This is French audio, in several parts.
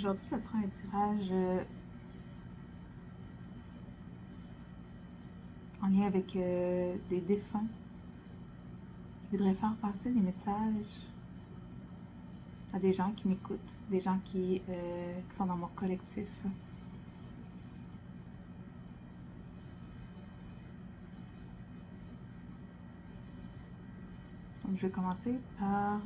Aujourd'hui, ce sera un tirage en lien avec des défunts qui voudraient faire passer des messages à des gens qui m'écoutent, des gens qui sont dans mon collectif. Donc, je vais commencer par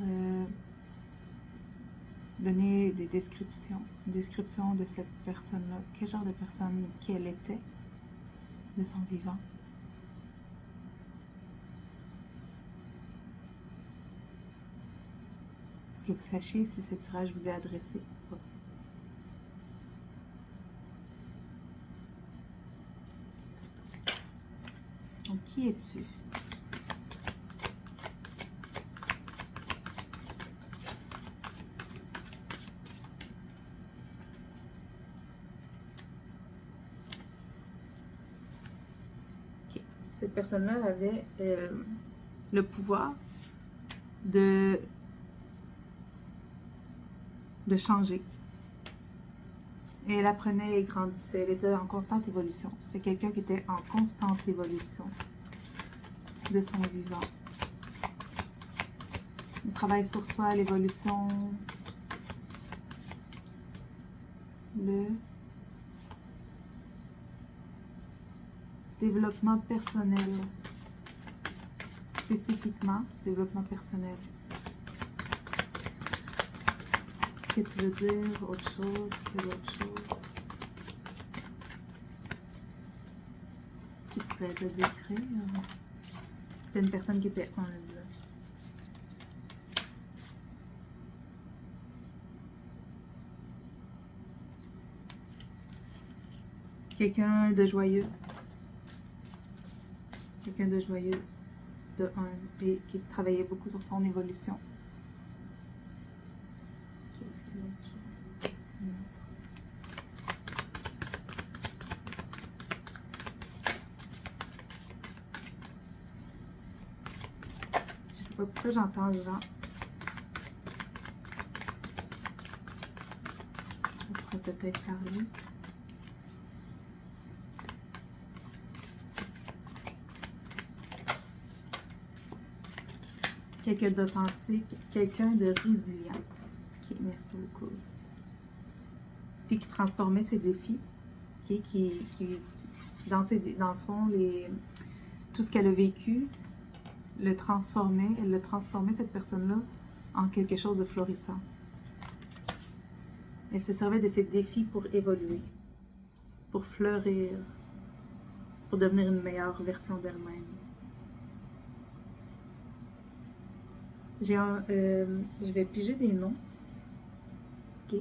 donner des descriptions, une description de cette personne-là, quel genre de personne qu'elle était de son vivant. Pour que vous sachiez si ce tirage vous est adressé ou pas. Donc, qui es-tu? Cette personne-là avait le pouvoir de changer. Et elle apprenait et grandissait. Elle était en constante évolution. C'est quelqu'un qui était en constante évolution de son vivant. Le travail sur soi, l'évolution, le développement personnel. Spécifiquement, développement personnel. Est-ce que tu veux dire autre chose que l'autre chose? Qui pourrait te décrire? C'est une personne qui était humble. Quelqu'un de joyeux. Quelqu'un de joyeux, de humble et qui travaillait beaucoup sur son évolution. Qu'est-ce qu'il y a autre chose? Une autre. Je sais pas pourquoi j'entends Jean. Je pourrais peut-être parler. Quelqu'un d'authentique, quelqu'un de résilient. Okay, merci beaucoup. Puis qui transformait ses défis, okay, dans le fond, tout ce qu'elle a vécu, elle le transformait cette personne-là en quelque chose de florissant. Elle se servait de ses défis pour évoluer, pour fleurir, pour devenir une meilleure version d'elle-même. Je vais piger des noms. Ok.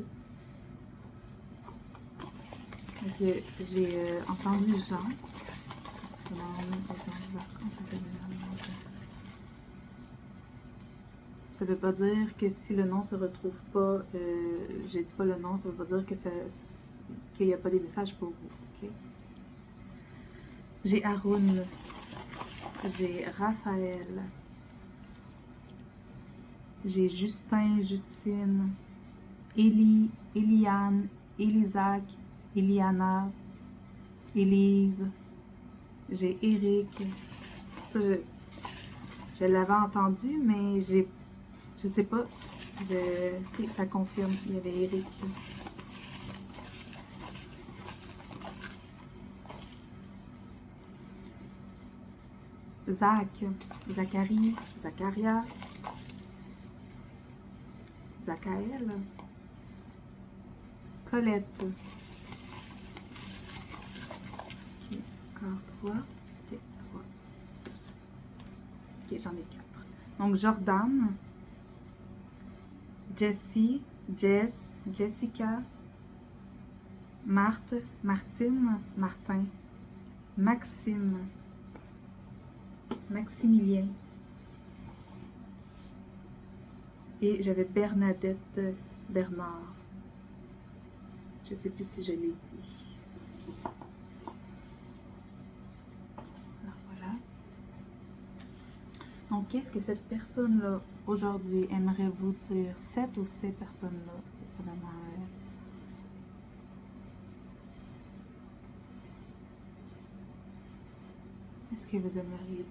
Donc, j'ai entendu Jean. Ça ne veut pas dire que si le nom se retrouve pas, je dis pas le nom, ça veut pas dire que qu'il n'y a pas des messages pour vous. Okay? J'ai Haroun. J'ai Raphaël. J'ai Justin, Justine, Eliane, Elisac, Eliana, Élise. J'ai Eric. Ça, je l'avais entendu, mais je sais pas. Ça confirme qu'il y avait Eric. Zach, Zacharie, Zacharia. Zachaël, Colette, okay, encore 3, ok, 3, ok, j'en ai 4. Donc Jordan, Jessie, Jess, Jessica, Marthe, Martine, Martin, Maxime, Maximilien. Et j'avais Bernadette, Bernard. Je ne sais plus si je l'ai dit. Alors voilà. Donc, qu'est-ce que cette personne-là, aujourd'hui, aimerait vous dire? Cette ou ces personnes-là, dépendamment Qu'est-ce que vous aimeriez dire?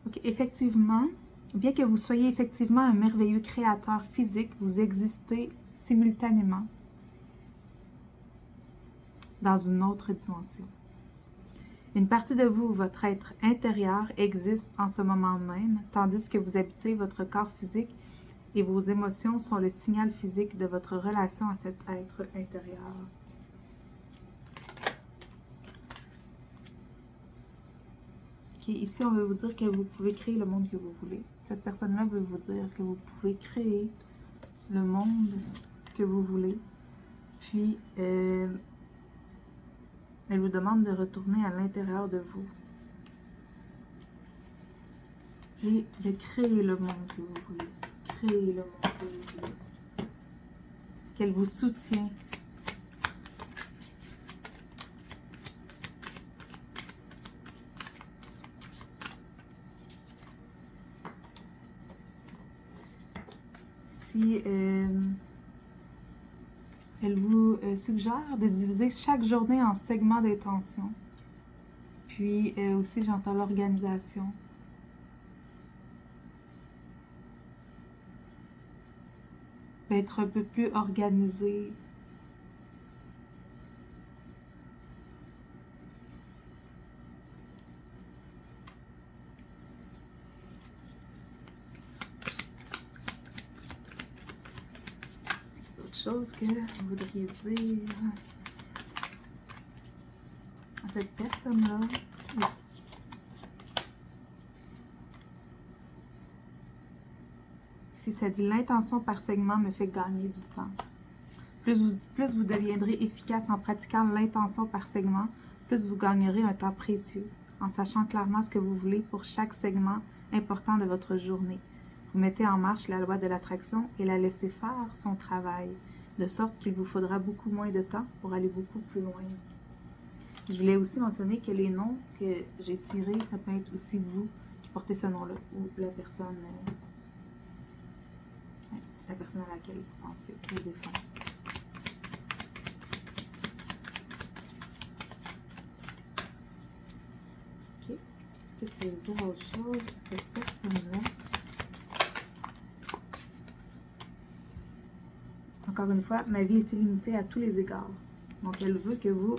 Ok, effectivement, bien que vous soyez effectivement un merveilleux créateur physique, vous existez simultanément dans une autre dimension. Une partie de vous, votre être intérieur, existe en ce moment même, tandis que vous habitez votre corps physique et vos émotions sont le signal physique de votre relation à cet être intérieur. Ok, ici, on veut vous dire que vous pouvez créer le monde que vous voulez. Cette personne-là veut vous dire que vous pouvez créer le monde que vous voulez. Puis, elle vous demande de retourner à l'intérieur de vous et de créer le monde que vous voulez. Créer le monde que vous voulez. Qu'elle vous soutient. Si elle vous suggère de diviser chaque journée en segments d'intention. Puis aussi, j'entends l'organisation. D'être un peu plus organisé. Autre chose que vous voudriez dire à cette personne-là. Si ça dit l'intention par segment me fait gagner du temps. Plus vous deviendrez efficace en pratiquant l'intention par segment, plus vous gagnerez un temps précieux, en sachant clairement ce que vous voulez pour chaque segment important de votre journée. Vous mettez en marche la loi de l'attraction et la laissez faire son travail, de sorte qu'il vous faudra beaucoup moins de temps pour aller beaucoup plus loin. Je voulais aussi mentionner que les noms que j'ai tirés, ça peut être aussi vous qui portez ce nom-là, ou la personne à laquelle vous pensez, le défunt. Ok. Est-ce que tu veux dire autre chose à cette personne-là? Encore une fois, ma vie est illimitée à tous les égards. Donc, elle veut que vous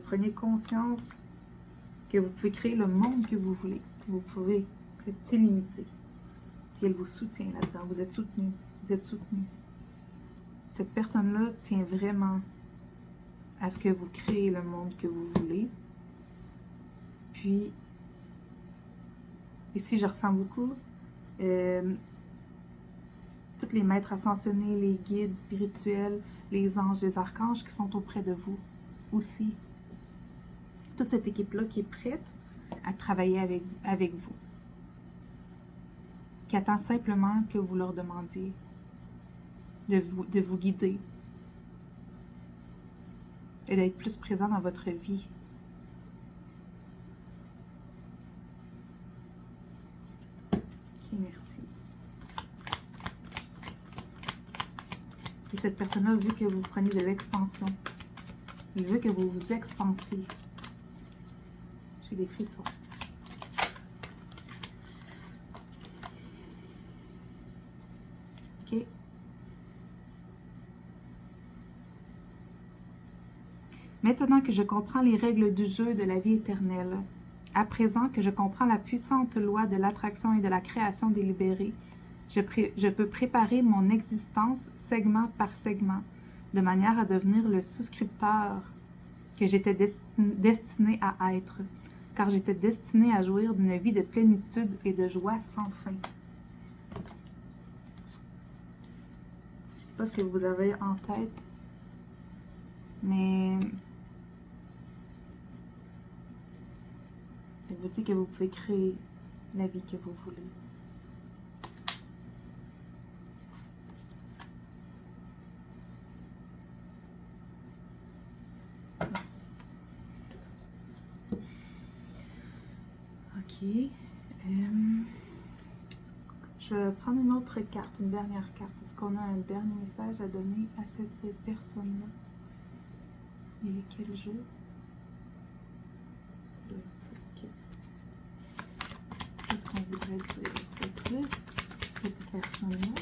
preniez conscience que vous pouvez créer le monde que vous voulez. Vous pouvez, c'est illimité. Puis elle vous soutient là-dedans. Vous êtes soutenu. Vous êtes soutenu. Cette personne-là tient vraiment à ce que vous créez le monde que vous voulez. Puis, ici, je ressens beaucoup tous les maîtres ascensionnés, les guides spirituels, les anges, les archanges qui sont auprès de vous aussi. Toute cette équipe-là qui est prête à travailler avec vous. Qui attend simplement que vous leur demandiez de vous guider et d'être plus présent dans votre vie. Ok, merci. Et cette personne-là veut que vous preniez de l'expansion. Il veut que vous vous expansiez. J'ai des frissons. Ok. Maintenant que je comprends les règles du jeu de la vie éternelle, à présent que je comprends la puissante loi de l'attraction et de la création délibérée, je peux préparer mon existence segment par segment, de manière à devenir le souscripteur que j'étais destiné à être, car j'étais destiné à jouir d'une vie de plénitude et de joie sans fin. Je ne sais pas ce que vous avez en tête, mais elle vous dit que vous pouvez créer la vie que vous voulez. Merci. Je vais prendre une autre carte, une dernière carte. Est-ce qu'on a un dernier message à donner à cette personne-là? Il est quel jour? Ok. Qu'est-ce qu'on voudrait dire de plus cette personne-là?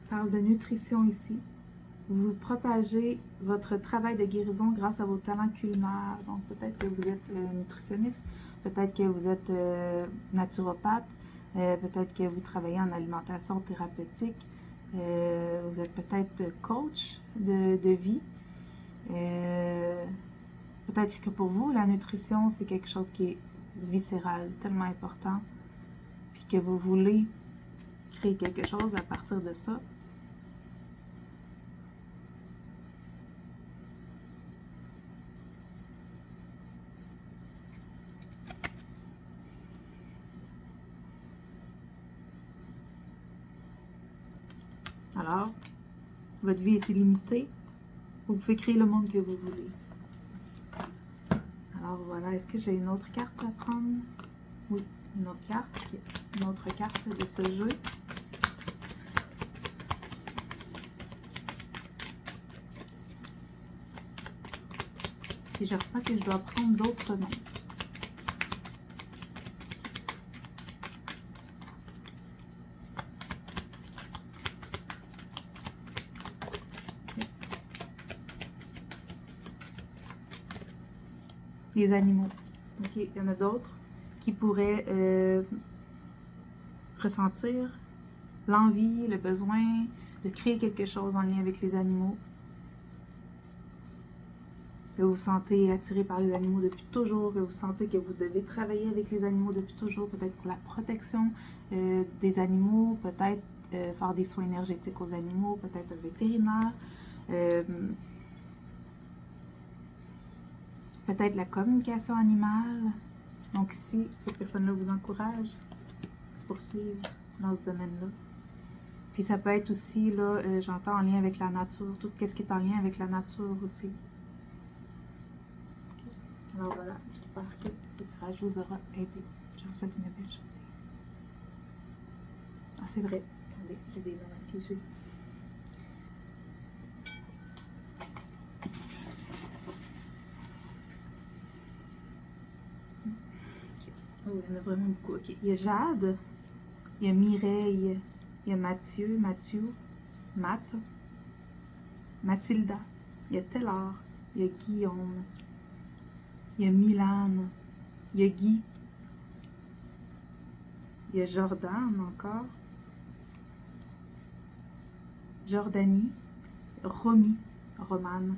Parle de nutrition ici. Vous propagez votre travail de guérison grâce à vos talents culinaires. Donc, peut-être que vous êtes nutritionniste, peut-être que vous êtes naturopathe, peut-être que vous travaillez en alimentation thérapeutique, vous êtes peut-être coach de vie. Peut-être que pour vous, la nutrition, c'est quelque chose qui est viscéral, tellement important, puis que vous voulez créer quelque chose à partir de ça. Alors, votre vie est illimitée. Vous pouvez créer le monde que vous voulez. Alors voilà, est-ce que j'ai une autre carte à prendre? Oui, une autre carte. Okay. Une autre carte de ce jeu. Et je ressens que je dois prendre d'autres noms. Les animaux. Ok, il y en a d'autres qui pourraient ressentir l'envie, le besoin de créer quelque chose en lien avec les animaux. Que vous vous sentez attiré par les animaux depuis toujours, que vous sentez que vous devez travailler avec les animaux depuis toujours, peut-être pour la protection des animaux, peut-être faire des soins énergétiques aux animaux, peut-être un vétérinaire. Peut-être la communication animale. Donc ici, cette personne-là vous encourage à poursuivre dans ce domaine-là. Puis ça peut être aussi, là, j'entends en lien avec la nature, tout ce qui est en lien avec la nature aussi. Okay. Alors voilà, j'espère que ce tirage vous aura aidé. Je vous souhaite une belle journée. Ah, c'est vrai, attendez, j'ai des noms à piger. Oh, il y en a vraiment beaucoup. Ok. Il y a Jade, il y a Mireille, il y a Mathieu, Matt, Mathilda, il y a Taylor, il y a Guillaume, il y a Milan, il y a Guy, il y a Jordan encore, Jordanie, Romy, Romane.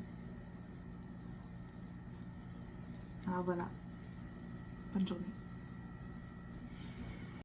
Alors voilà, bonne journée.